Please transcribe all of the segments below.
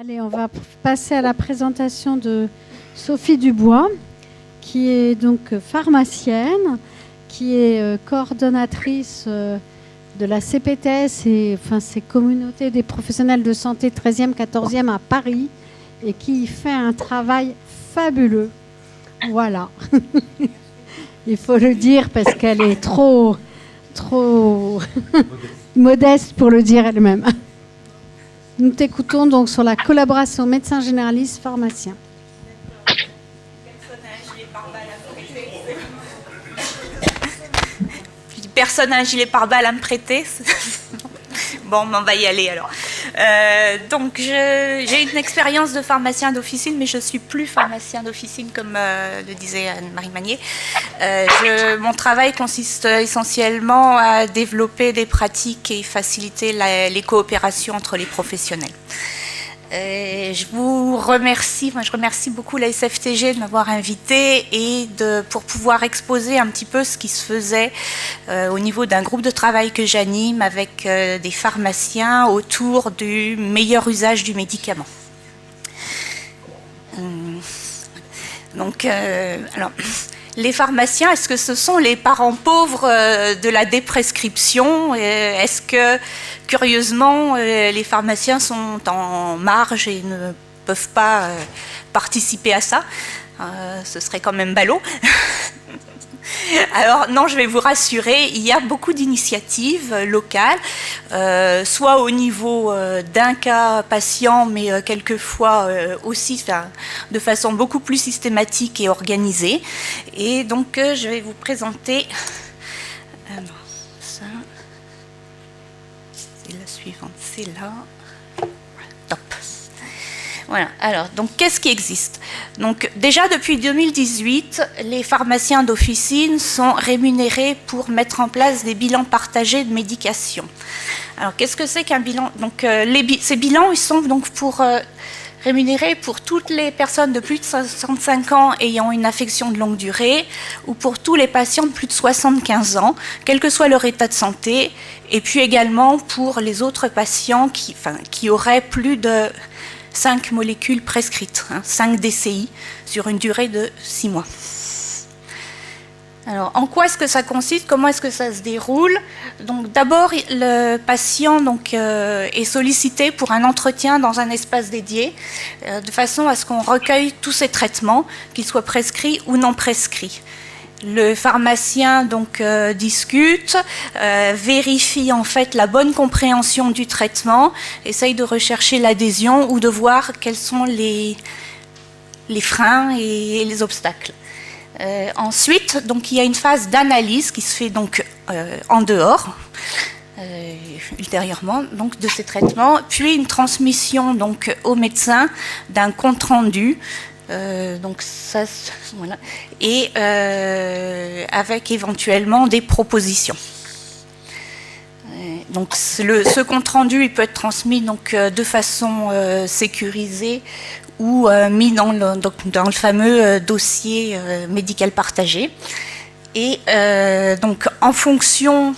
Allez, on va passer à la présentation de Sophie Dubois, qui est donc pharmacienne, qui est coordonnatrice de la CPTS, c'est Communauté des professionnels de santé 13e, 14e à Paris, et qui fait un travail fabuleux. Voilà. Il faut le dire parce qu'elle est trop modeste pour le dire elle-même. Nous t'écoutons donc sur la collaboration médecin généraliste pharmacien. Personne a un gilet pare-balles à me prêter. Bon, on va y aller alors. Donc, j'ai une expérience de pharmacien d'officine, mais je ne suis plus pharmacien d'officine, comme le disait Anne-Marie Magnier. Mon travail consiste essentiellement à développer des pratiques et faciliter les coopérations entre les professionnels. Je vous remercie, je remercie beaucoup la SFTG de m'avoir invitée et pour pouvoir exposer un petit peu ce qui se faisait au niveau d'un groupe de travail que j'anime avec des pharmaciens autour du meilleur usage du médicament. Donc, alors, les pharmaciens, est-ce que ce sont les parents pauvres de la déprescription? Est-ce que, curieusement, les pharmaciens sont en marge et ne peuvent pas participer à ça? Ce serait quand même ballot. Alors non, je vais vous rassurer, il y a beaucoup d'initiatives locales, soit au niveau d'un cas patient, mais quelquefois aussi de façon beaucoup plus systématique et organisée. Et donc je vais vous présenter ça. C'est la suivante, c'est là. Top. Voilà. Alors, donc, qu'est-ce qui existe? Donc, déjà depuis 2018, les pharmaciens d'officine sont rémunérés pour mettre en place des bilans partagés de médication. Alors, qu'est-ce que c'est qu'un bilan? Donc, ces bilans, ils sont donc rémunérés pour toutes les personnes de plus de 65 ans ayant une affection de longue durée ou pour tous les patients de plus de 75 ans, quel que soit leur état de santé, et puis également pour les autres patients qui auraient plus de 5 molécules prescrites, 5 DCI, sur une durée de 6 mois. Alors, en quoi est-ce que ça consiste? Comment est-ce que ça se déroule? Donc, d'abord, le patient est sollicité pour un entretien dans un espace dédié, de façon à ce qu'on recueille tous ces traitements, qu'ils soient prescrits ou non prescrits. Le pharmacien discute, vérifie en fait la bonne compréhension du traitement, essaye de rechercher l'adhésion ou de voir quels sont les freins et les obstacles. Ensuite, il y a une phase d'analyse qui se fait en dehors, ultérieurement de ces traitements, puis une transmission au médecin d'un compte rendu. Voilà. Et avec éventuellement des propositions. Donc ce compte rendu il peut être transmis de façon sécurisée ou mis dans le fameux dossier médical partagé. Et en fonction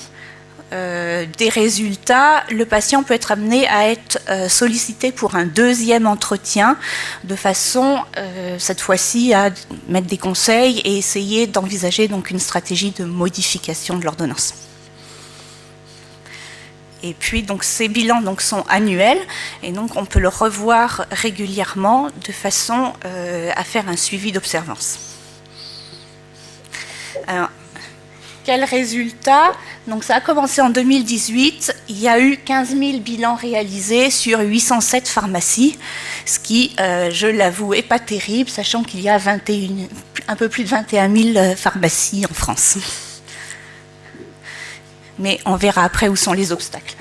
des résultats, le patient peut être amené à être sollicité pour un deuxième entretien, de façon, cette fois-ci, à mettre des conseils et essayer d'envisager une stratégie de modification de l'ordonnance. Et puis, ces bilans sont annuels, et on peut le revoir régulièrement de façon à faire un suivi d'observance. Alors, quels résultats? Donc ça a commencé en 2018, il y a eu 15 000 bilans réalisés sur 807 pharmacies, ce qui, je l'avoue, n'est pas terrible, sachant qu'il y a un peu plus de 21 000 pharmacies en France. Mais on verra après où sont les obstacles.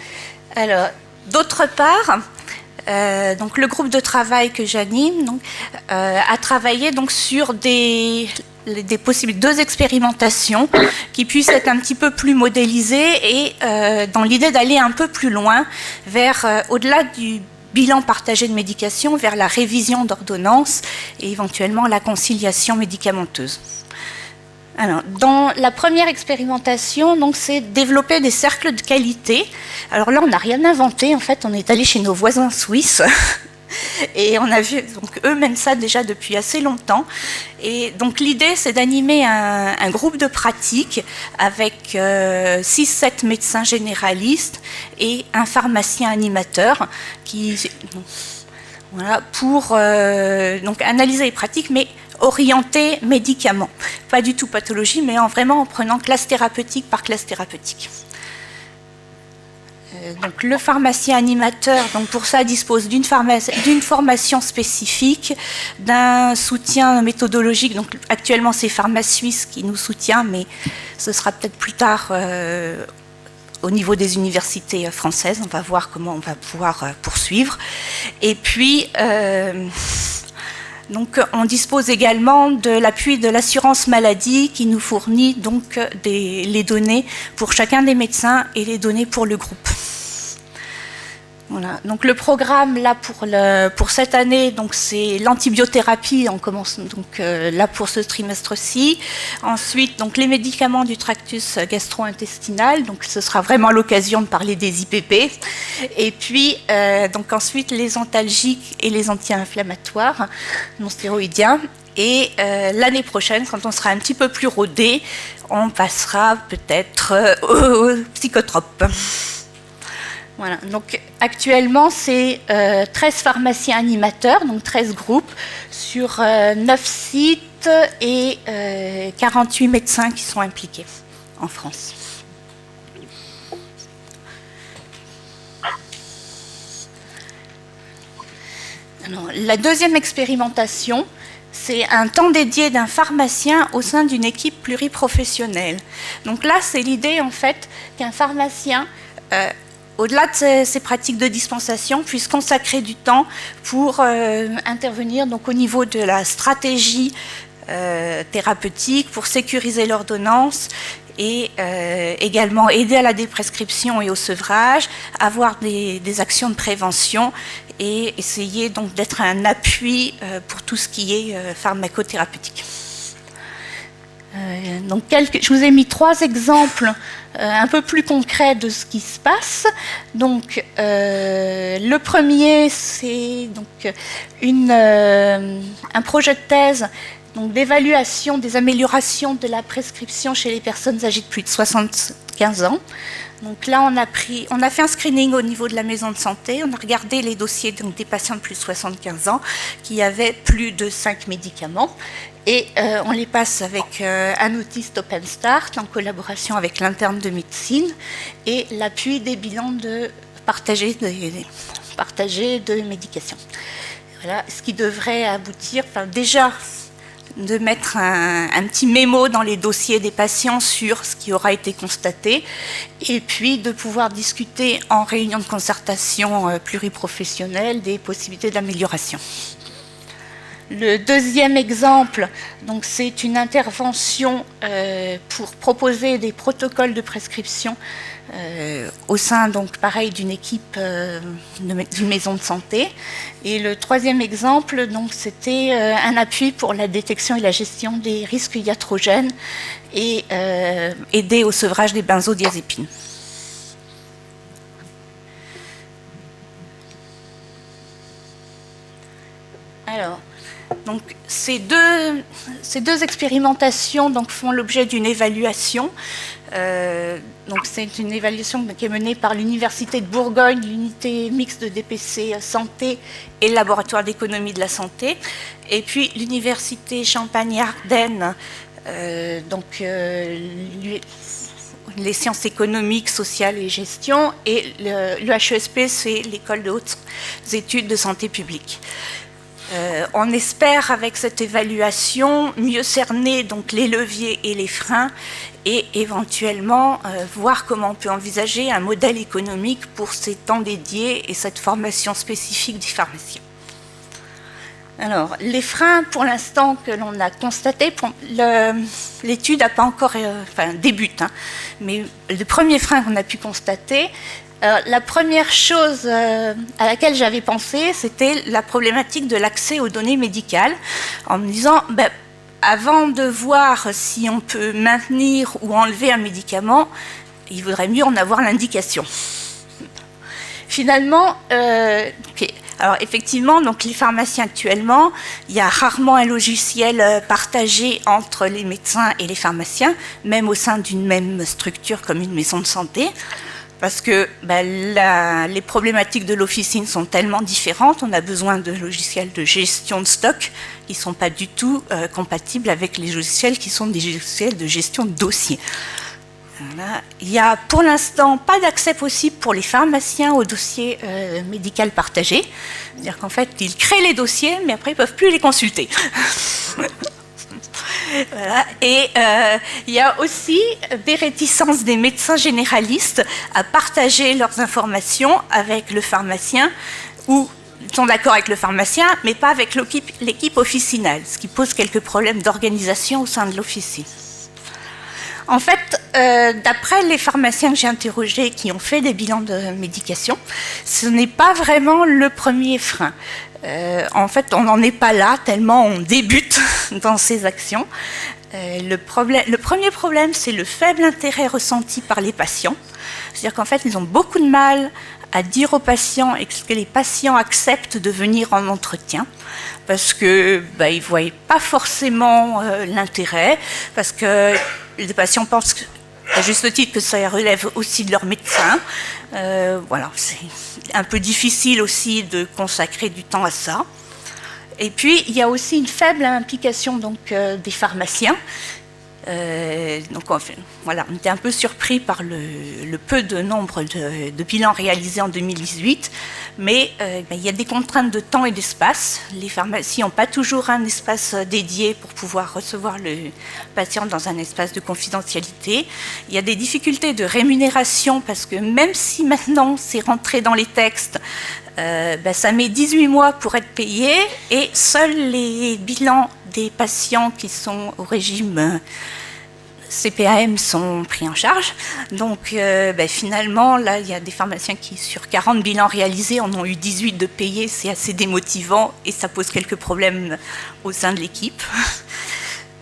Alors, d'autre part, le groupe de travail que j'anime a travaillé sur des possibles 2 expérimentations qui puissent être un petit peu plus modélisées et dans l'idée d'aller un peu plus loin vers, au-delà du bilan partagé de médication, vers la révision d'ordonnances et éventuellement la conciliation médicamenteuse. Alors, dans la première expérimentation, c'est développer des cercles de qualité. Alors là, on n'a rien inventé, en fait, on est allé chez nos voisins suisses Et on a vu, donc eux mènent ça déjà depuis assez longtemps. Et donc l'idée, c'est d'animer un groupe de pratique avec 6-7 médecins généralistes et un pharmacien animateur voilà, pour donc analyser les pratiques, mais orienté médicaments. Pas du tout pathologie, mais vraiment en prenant classe thérapeutique par classe thérapeutique. Donc, le pharmacien animateur, donc pour ça, dispose d'une formation spécifique, d'un soutien méthodologique. Donc, actuellement, c'est Pharma Suisse qui nous soutient, mais ce sera peut-être plus tard au niveau des universités françaises. On va voir comment on va pouvoir poursuivre. Et puis, donc, on dispose également de l'appui de l'assurance maladie qui nous fournit donc les données pour chacun des médecins et les données pour le groupe. Voilà. Donc le programme là pour cette année, donc c'est l'antibiothérapie. On commence donc là pour ce trimestre-ci. Ensuite, donc les médicaments du tractus gastro-intestinal. Donc ce sera vraiment l'occasion de parler des IPP. Et puis donc ensuite les antalgiques et les anti-inflammatoires non stéroïdiens. Et l'année prochaine, quand on sera un petit peu plus rodé, on passera peut-être aux psychotropes. Voilà. Donc actuellement, c'est 13 pharmaciens animateurs, donc 13 groupes, sur 9 sites et 48 médecins qui sont impliqués en France. Alors, la deuxième expérimentation, c'est un temps dédié d'un pharmacien au sein d'une équipe pluriprofessionnelle. Donc là, c'est l'idée en fait qu'un pharmacien au-delà de ces pratiques de dispensation, puisse consacrer du temps pour intervenir donc, au niveau de la stratégie thérapeutique, pour sécuriser l'ordonnance et également aider à la déprescription et au sevrage, avoir des actions de prévention et essayer donc d'être un appui pour tout ce qui est pharmacothérapeutique. Donc je vous ai mis 3 exemples un peu plus concrets de ce qui se passe. Donc, le premier, c'est donc un projet de thèse d'évaluation des améliorations de la prescription chez les personnes âgées de plus de 75 ans. Donc là, on a fait un screening au niveau de la maison de santé. On a regardé les dossiers donc, des patients de plus de 75 ans qui avaient plus de 5 médicaments. Et on les passe avec un outil Stop and Start en collaboration avec l'interne de médecine et l'appui des bilans partagés de médication. Voilà, ce qui devrait aboutir, déjà de mettre un petit mémo dans les dossiers des patients sur ce qui aura été constaté et puis de pouvoir discuter en réunion de concertation pluriprofessionnelle des possibilités d'amélioration. Le deuxième exemple, c'est une intervention pour proposer des protocoles de prescription au sein, pareil, d'une équipe d'une maison de santé. Et le troisième exemple, c'était un appui pour la détection et la gestion des risques iatrogènes et aider au sevrage des benzodiazépines. Alors, donc, ces deux expérimentations font l'objet d'une évaluation. C'est une évaluation qui est menée par l'Université de Bourgogne, l'unité mixte de DPC Santé et le laboratoire d'économie de la santé. Et puis l'Université Champagne-Ardenne, les sciences économiques, sociales et gestion. Et l'UHESP, c'est l'école de hautes études de santé publique. On espère, avec cette évaluation, mieux cerner les leviers et les freins et éventuellement voir comment on peut envisager un modèle économique pour ces temps dédiés et cette formation spécifique des pharmaciens. Alors, les freins, pour l'instant, que l'on a constatés, l'étude n'a pas encore, débute, mais le premier frein qu'on a pu constater, la première chose à laquelle j'avais pensé, c'était la problématique de l'accès aux données médicales, en me disant, avant de voir si on peut maintenir ou enlever un médicament, il vaudrait mieux en avoir l'indication. Finalement, Alors effectivement, donc les pharmaciens actuellement, il y a rarement un logiciel partagé entre les médecins et les pharmaciens, même au sein d'une même structure comme une maison de santé, parce que les problématiques de l'officine sont tellement différentes, on a besoin de logiciels de gestion de stock qui ne sont pas du tout compatibles avec les logiciels qui sont des logiciels de gestion de dossiers. Voilà. Il n'y a pour l'instant pas d'accès possible pour les pharmaciens au dossier médical partagé. C'est-à-dire qu'en fait, ils créent les dossiers, mais après, ils ne peuvent plus les consulter. Voilà. Et il y a aussi des réticences des médecins généralistes à partager leurs informations avec le pharmacien, ou ils sont d'accord avec le pharmacien, mais pas avec l'équipe officinale, ce qui pose quelques problèmes d'organisation au sein de l'officine. En fait, d'après les pharmaciens que j'ai interrogés qui ont fait des bilans de médication, ce n'est pas vraiment le premier frein. En fait, on n'en est pas là, tellement on débute dans ces actions. Le premier problème, c'est le faible intérêt ressenti par les patients. C'est-à-dire qu'en fait, ils ont beaucoup de mal à dire aux patients et que les patients acceptent de venir en entretien parce que ils ne voient pas forcément l'intérêt, parce que les patients pensent à juste titre que ça relève aussi de leur médecin. Voilà, c'est un peu difficile aussi de consacrer du temps à ça. Et puis, il y a aussi une faible implication des pharmaciens. Donc, voilà, on était un peu surpris par le peu de nombre de bilans réalisés en 2018, mais il y a des contraintes de temps et d'espace. Les pharmacies n'ont pas toujours un espace dédié pour pouvoir recevoir le patient dans un espace de confidentialité. Il y a des difficultés de rémunération parce que même si maintenant c'est rentré dans les textes, ça met 18 mois pour être payé, et seuls les bilans des patients qui sont au régime CPAM sont pris en charge. Donc finalement, là, il y a des pharmaciens qui, sur 40 bilans réalisés, en ont eu 18 de payés. C'est assez démotivant et ça pose quelques problèmes au sein de l'équipe.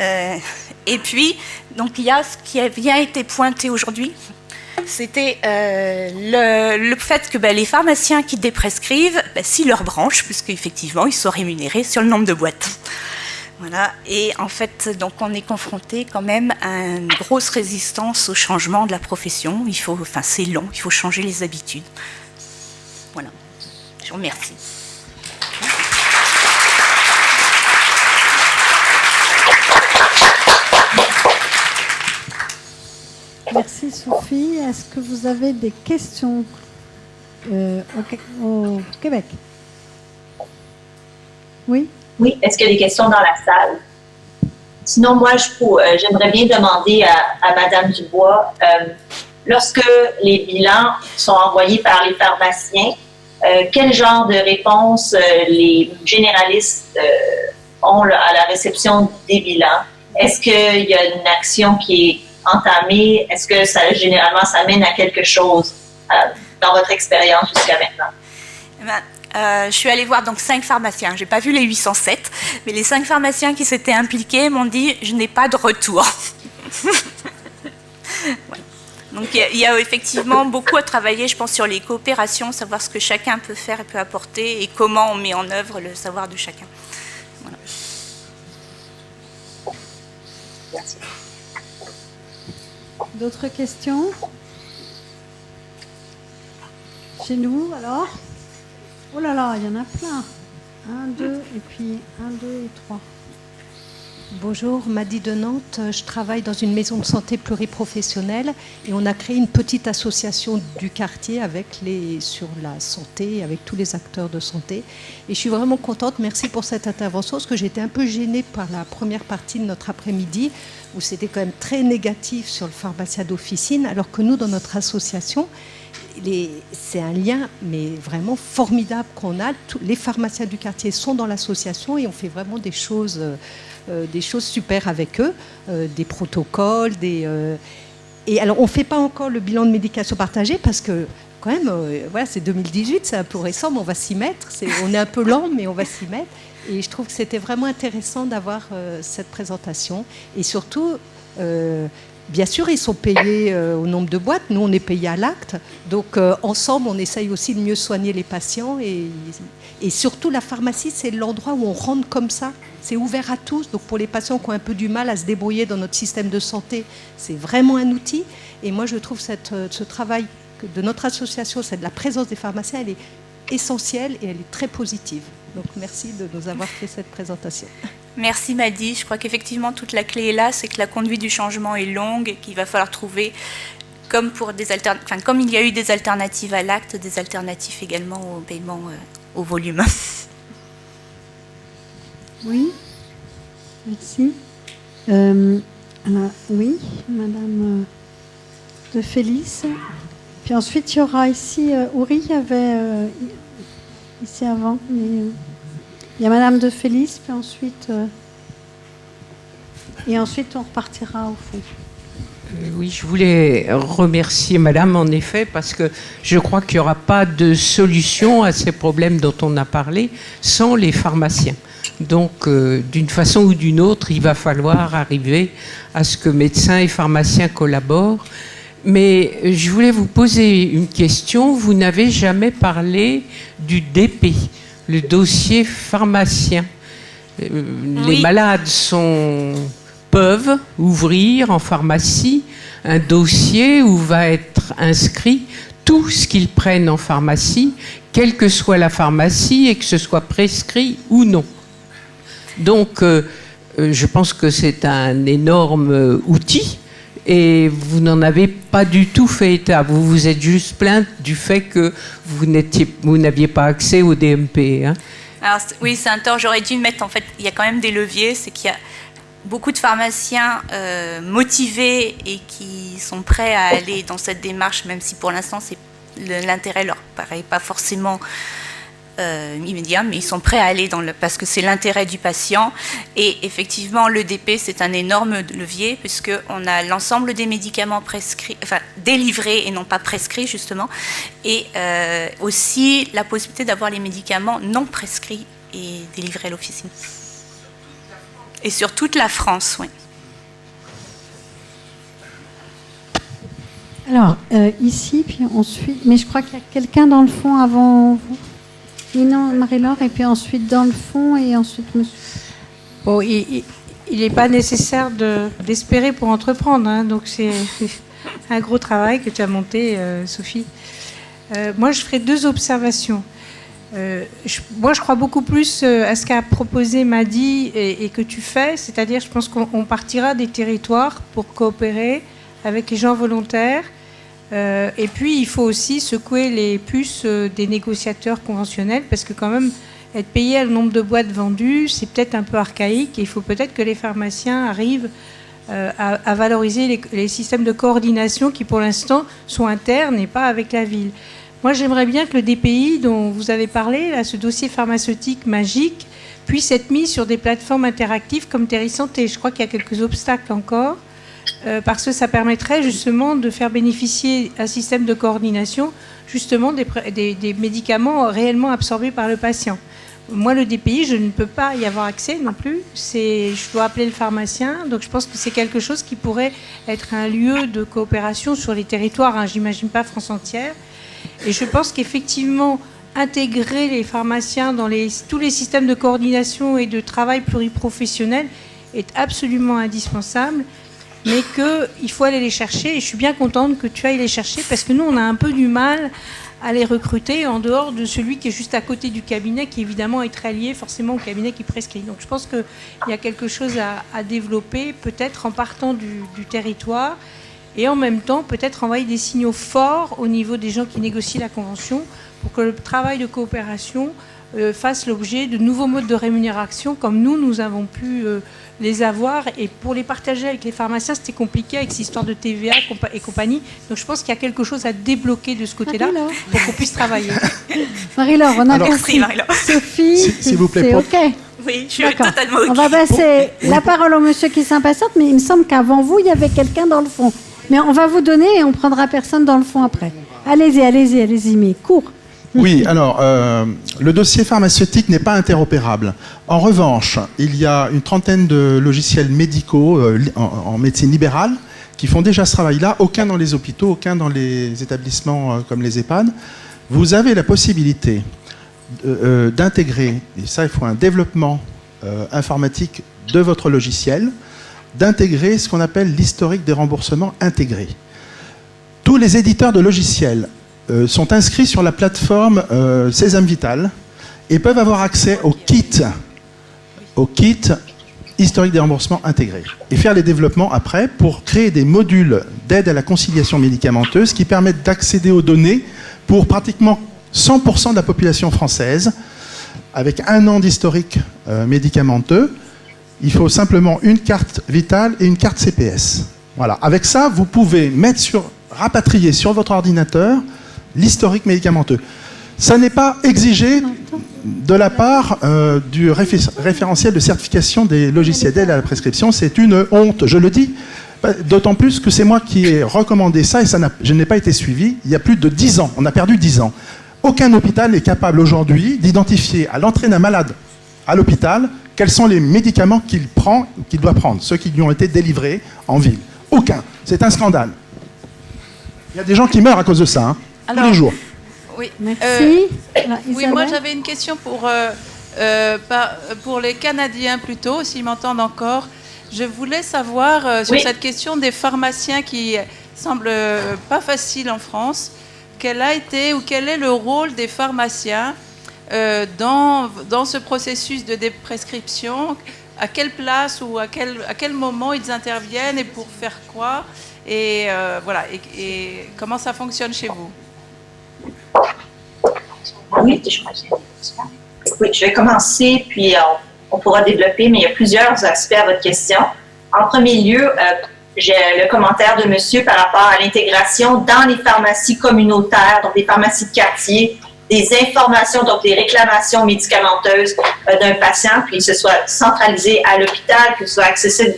Et puis, donc, il y a ce qui a bien été pointé aujourd'hui. C'était le fait que les pharmaciens qui déprescrivent, si leur branche, puisqu'effectivement, ils sont rémunérés sur le nombre de boîtes. Voilà. Et en fait, donc, on est confronté quand même à une grosse résistance au changement de la profession. C'est long, il faut changer les habitudes. Voilà. Je vous remercie. Merci Sophie. Est-ce que vous avez des questions au Québec? Oui. Oui, est-ce qu'il y a des questions dans la salle? Sinon, moi, j'aimerais bien demander à Mme Dubois, lorsque les bilans sont envoyés par les pharmaciens, quel genre de réponse les généralistes ont à la réception des bilans? Est-ce qu'il y a une action qui est entamée? Est-ce que généralement, ça mène à quelque chose dans votre expérience jusqu'à maintenant? Je suis allée voir donc 5 pharmaciens. Je n'ai pas vu les 807, mais les 5 pharmaciens qui s'étaient impliqués m'ont dit « je n'ai pas de retour ». Voilà. Donc il y a effectivement beaucoup à travailler, je pense, sur les coopérations, savoir ce que chacun peut faire et peut apporter et comment on met en œuvre le savoir de chacun. Voilà. Merci. D'autres questions? Chez nous, alors? Oh là là, il y en a plein. 1, 2, et puis 1, 2 et 3. Bonjour, Madi de Nantes. Je travaille dans une maison de santé pluriprofessionnelle et on a créé une petite association du quartier sur la santé, avec tous les acteurs de santé. Et je suis vraiment contente. Merci pour cette intervention, parce que j'étais un peu gênée par la première partie de notre après-midi, où c'était quand même très négatif sur le pharmacien d'officine, alors que nous, dans notre association, c'est un lien mais vraiment formidable qu'on a. Les pharmaciens du quartier sont dans l'association et on fait vraiment des choses super avec eux, des protocoles, et alors on ne fait pas encore le bilan de médication partagée parce que quand même, voilà, c'est 2018, c'est un peu récent, mais on va s'y mettre. On est un peu lent, mais on va s'y mettre. Et je trouve que c'était vraiment intéressant d'avoir cette présentation et surtout bien sûr, ils sont payés au nombre de boîtes. Nous, on est payés à l'acte. Donc, ensemble, on essaye aussi de mieux soigner les patients. Et surtout, la pharmacie, c'est l'endroit où on rentre comme ça. C'est ouvert à tous. Donc, pour les patients qui ont un peu du mal à se débrouiller dans notre système de santé, c'est vraiment un outil. Et moi, je trouve ce travail de notre association, c'est de la présence des pharmaciens, elle est essentielle et elle est très positive. Donc, merci de nous avoir fait cette présentation. Merci Madi. Je crois qu'effectivement, toute la clé est là, c'est que la conduite du changement est longue et qu'il va falloir trouver, comme il y a eu des alternatives à l'acte, des alternatives également au paiement au volume. Oui, merci. Oui, Madame de Félix. Puis ensuite, il y aura ici, Ouri, il y avait ici avant, mais il y a Madame de Félix, puis ensuite, et ensuite on repartira au fond. Oui, je voulais remercier Madame, en effet, parce que je crois qu'il n'y aura pas de solution à ces problèmes dont on a parlé sans les pharmaciens. Donc, d'une façon ou d'une autre, il va falloir arriver à ce que médecins et pharmaciens collaborent. Mais je voulais vous poser une question. Vous n'avez jamais parlé du DP, le dossier pharmacien. Les malades peuvent ouvrir en pharmacie un dossier où va être inscrit tout ce qu'ils prennent en pharmacie, quelle que soit la pharmacie et que ce soit prescrit ou non. Donc, je pense que c'est un énorme outil et vous n'en avez pas du tout fait état. Vous vous êtes juste plainte du fait que vous n'aviez pas accès au DMP. Hein. Alors, oui, c'est un tort. J'aurais dû mettre, en fait, il y a quand même des leviers. C'est qu'il y a beaucoup de pharmaciens motivés et qui sont prêts à aller dans cette démarche, même si pour l'instant, l'intérêt leur paraît pas forcément immédiat, mais ils sont prêts à aller parce que c'est l'intérêt du patient. Et effectivement, le DP, c'est un énorme levier, puisqu'on a l'ensemble des médicaments prescrits, enfin délivrés et non pas prescrits, justement, et aussi la possibilité d'avoir les médicaments non prescrits et délivrés à l'officine. Et sur toute la France, oui. Alors, ici, puis ensuite, mais je crois qu'il y a quelqu'un dans le fond avant vous. Oui, non, Marie-Laure, et puis ensuite dans le fond, et ensuite monsieur. Bon, il n'est pas nécessaire d'espérer pour entreprendre, hein, donc c'est un gros travail que tu as monté, Sophie. Moi, je ferai 2 observations. Moi, je crois beaucoup plus à ce qu'a proposé Madi et que tu fais, c'est-à-dire, je pense qu'on partira des territoires pour coopérer avec les gens volontaires. Et puis, il faut aussi secouer les puces des négociateurs conventionnels, parce que quand même, être payé à le nombre de boîtes vendues, c'est peut-être un peu archaïque. Et il faut peut-être que les pharmaciens arrivent à valoriser les systèmes de coordination qui, pour l'instant, sont internes et pas avec la ville. Moi, j'aimerais bien que le DPI dont vous avez parlé, là, ce dossier pharmaceutique magique, puisse être mis sur des plateformes interactives comme Terrisanté. Je crois qu'il y a quelques obstacles encore. Parce que ça permettrait justement de faire bénéficier un système de coordination justement des médicaments réellement absorbés par le patient. Moi, le DPI, je ne peux pas y avoir accès non plus. Je dois appeler le pharmacien. Donc, je pense que c'est quelque chose qui pourrait être un lieu de coopération sur les territoires. Hein, j'imagine pas France entière. Et je pense qu'effectivement, intégrer les pharmaciens dans tous les systèmes de coordination et de travail pluriprofessionnel est absolument indispensable. Mais qu'il faut aller les chercher. Et je suis bien contente que tu ailles les chercher, parce que nous, on a un peu du mal à les recruter en dehors de celui qui est juste à côté du cabinet, qui évidemment est très lié forcément au cabinet qui prescrit. Donc je pense qu'il y a quelque chose à développer, peut-être en partant du territoire, et en même temps peut-être envoyer des signaux forts au niveau des gens qui négocient la convention, pour que le travail de coopération fasse l'objet de nouveaux modes de rémunération, comme nous avons pu les avoir. Et pour les partager avec les pharmaciens, c'était compliqué avec cette histoire de TVA et compagnie. Donc je pense qu'il y a quelque chose à débloquer de ce côté-là pour qu'on puisse travailler. Marie-Laure, on a compris. Marie-Laure. Sophie, s'il vous plaît, c'est OK. Oui, je suis totalement OK. On va passer la parole au monsieur qui s'impatiente, mais il me semble qu'avant vous, il y avait quelqu'un dans le fond. Mais on va vous donner et on prendra personne dans le fond après. Allez-y, mais cours. Oui, alors, le dossier pharmaceutique n'est pas interopérable. En revanche, il y a une trentaine de logiciels médicaux en médecine libérale qui font déjà ce travail-là, aucun dans les hôpitaux, aucun dans les établissements comme les EHPAD. Vous avez la possibilité d'intégrer, et ça il faut un développement informatique de votre logiciel, d'intégrer ce qu'on appelle l'historique des remboursements intégrés. Tous les éditeurs de logiciels sont inscrits sur la plateforme Sésame Vital et peuvent avoir accès au kit historique des remboursements intégrés et faire les développements après pour créer des modules d'aide à la conciliation médicamenteuse qui permettent d'accéder aux données pour pratiquement 100% de la population française avec 1 an d'historique médicamenteux. Il faut simplement une carte vitale et une carte CPS. Voilà. Avec ça, vous pouvez rapatrier sur votre ordinateur l'historique médicamenteux. Ça n'est pas exigé de la part du référentiel de certification des logiciels d'aide à la prescription. C'est une honte, je le dis. D'autant plus que c'est moi qui ai recommandé ça et je n'ai pas été suivi. Il y a plus de 10 ans. On a perdu 10 ans. Aucun hôpital n'est capable aujourd'hui d'identifier à l'entrée d'un malade à l'hôpital quels sont les médicaments qu'il doit prendre, ceux qui lui ont été délivrés en ville. Aucun. C'est un scandale. Il y a des gens qui meurent à cause de ça, tous les jours. Oui. Merci. Oui, moi j'avais une question pour les Canadiens plutôt, s'ils m'entendent encore. Je voulais savoir sur cette question des pharmaciens qui semble pas facile en France. Quel a été ou quel est le rôle des pharmaciens dans ce processus de déprescription? À quelle place ou à quel moment ils interviennent et pour faire quoi? Et voilà. Et comment ça fonctionne chez vous? Oui, je vais commencer, puis on pourra développer, mais il y a plusieurs aspects à votre question. En premier lieu, j'ai le commentaire de monsieur par rapport à l'intégration dans les pharmacies communautaires, donc les pharmacies de quartier, des informations, donc des réclamations médicamenteuses d'un patient, puis que ce soit centralisé à l'hôpital, que ce soit accessible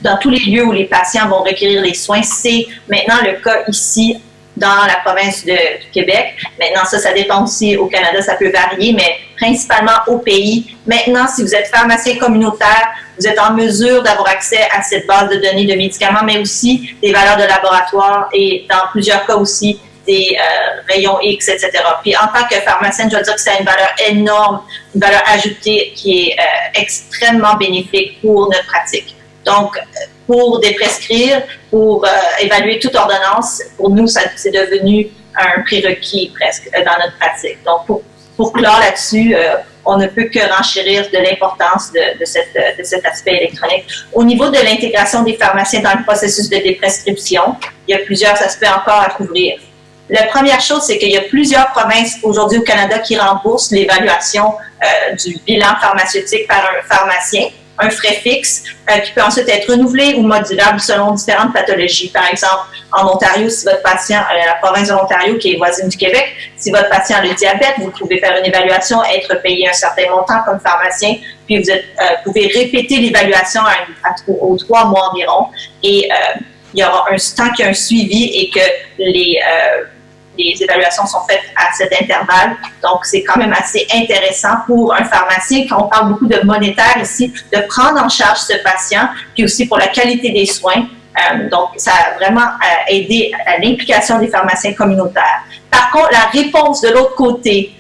dans tous les lieux où les patients vont requérir les soins. C'est maintenant le cas ici dans la province du Québec. Maintenant, ça dépend aussi au Canada, ça peut varier, mais principalement au pays. Maintenant, si vous êtes pharmacien communautaire, vous êtes en mesure d'avoir accès à cette base de données de médicaments, mais aussi des valeurs de laboratoire et dans plusieurs cas aussi des rayons X, etc. Puis en tant que pharmacienne, je dois dire que c'est une valeur énorme, une valeur ajoutée qui est extrêmement bénéfique pour notre pratique. Donc, pour déprescrire, pour évaluer toute ordonnance, pour nous, c'est devenu un prérequis presque dans notre pratique. Donc, pour clore là-dessus, on ne peut que renchérir de l'importance de cet aspect électronique. Au niveau de l'intégration des pharmaciens dans le processus de déprescription, il y a plusieurs aspects encore à couvrir. La première chose, c'est qu'il y a plusieurs provinces aujourd'hui au Canada qui remboursent l'évaluation du bilan pharmaceutique par un pharmacien, un frais fixe qui peut ensuite être renouvelé ou modulable selon différentes pathologies. Par exemple, en Ontario, si votre patient, la province de l'Ontario qui est voisine du Québec, si votre patient a le diabète, vous pouvez faire une évaluation, être payé un certain montant comme pharmacien, puis vous pouvez répéter l'évaluation aux 3 mois environ, et il y aura un temps qu'il y a un suivi et que les évaluations sont faites à cet intervalle. Donc, c'est quand même assez intéressant pour un pharmacien, quand on parle beaucoup de monétaire ici, de prendre en charge ce patient, puis aussi pour la qualité des soins. Donc, ça a vraiment aidé à l'implication des pharmaciens communautaires. Par contre, la réponse de l'autre côté,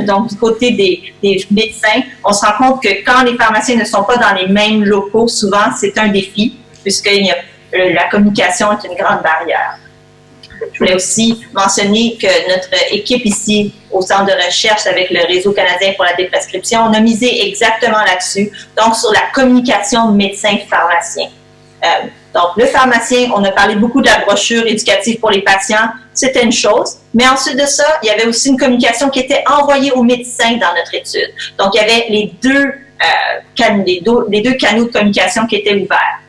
donc du côté des médecins, on se rend compte que quand les pharmaciens ne sont pas dans les mêmes locaux, souvent, c'est un défi, puisque la communication est une grande barrière. Je voulais aussi mentionner que notre équipe ici au Centre de recherche avec le Réseau canadien pour la déprescription, on a misé exactement là-dessus, donc sur la communication médecin-pharmacien. Donc, le pharmacien, on a parlé beaucoup de la brochure éducative pour les patients, c'était une chose, mais ensuite de ça, il y avait aussi une communication qui était envoyée aux médecins dans notre étude. Donc, il y avait les deux canaux de communication qui étaient ouverts.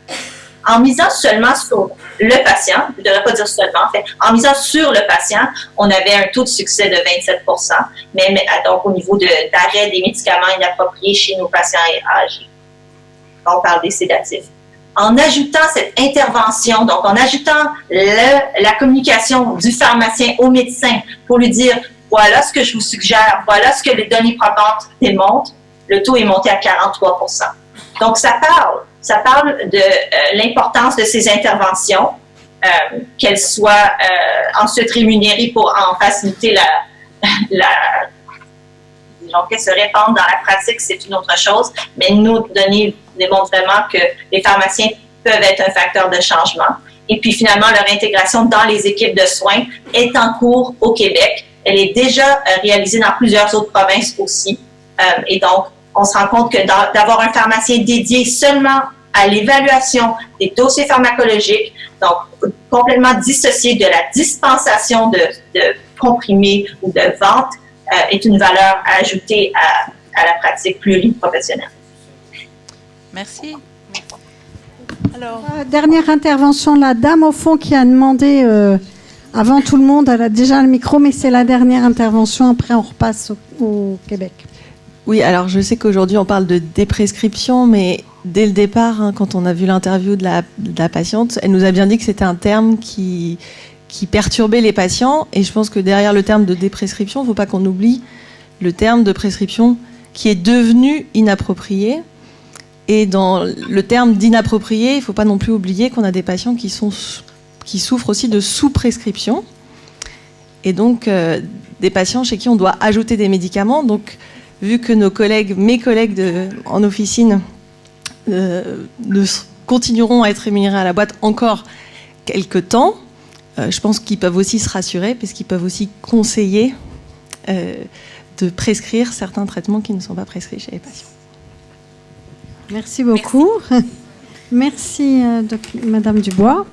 En misant seulement sur le patient, je ne devrais pas dire seulement, en fait, en misant sur le patient, on avait un taux de succès de 27%, mais donc au niveau d'arrêt des médicaments inappropriés chez nos patients âgés. On parle des sédatifs. En ajoutant cette intervention, donc en ajoutant la communication du pharmacien au médecin pour lui dire « voilà ce que je vous suggère, voilà ce que les données probantes démontrent », le taux est monté à 43%. Donc, ça parle ça parle de l'importance de ces interventions, qu'elles soient ensuite rémunérées pour en faciliter qu'elles se répandent dans la pratique, c'est une autre chose, mais nos données démontrent vraiment que les pharmaciens peuvent être un facteur de changement. Et puis finalement, leur intégration dans les équipes de soins est en cours au Québec. Elle est déjà réalisée dans plusieurs autres provinces aussi. Et donc, on se rend compte que d'avoir un pharmacien dédié seulement à l'évaluation des dossiers pharmacologiques, donc complètement dissocié de la dispensation de comprimés ou de vente, est une valeur à ajouter à la pratique pluriprofessionnelle. Merci. Alors, dernière intervention, la dame au fond qui a demandé avant tout le monde, elle a déjà le micro, mais c'est la dernière intervention, après on repasse au Québec. Oui, alors je sais qu'aujourd'hui on parle de déprescription, mais dès le départ, quand on a vu l'interview de la patiente, elle nous a bien dit que c'était un terme qui perturbait les patients, et je pense que derrière le terme de déprescription, il ne faut pas qu'on oublie le terme de prescription qui est devenu inapproprié. Et dans le terme d'inapproprié, il ne faut pas non plus oublier qu'on a des patients qui souffrent aussi de sous-prescription, et donc des patients chez qui on doit ajouter des médicaments. Donc, vu que mes collègues en officine continueront à être rémunérés à la boîte encore quelques temps, je pense qu'ils peuvent aussi se rassurer, parce qu'ils peuvent aussi conseiller de prescrire certains traitements qui ne sont pas prescrits chez les patients. Merci beaucoup. Merci Madame Dubois.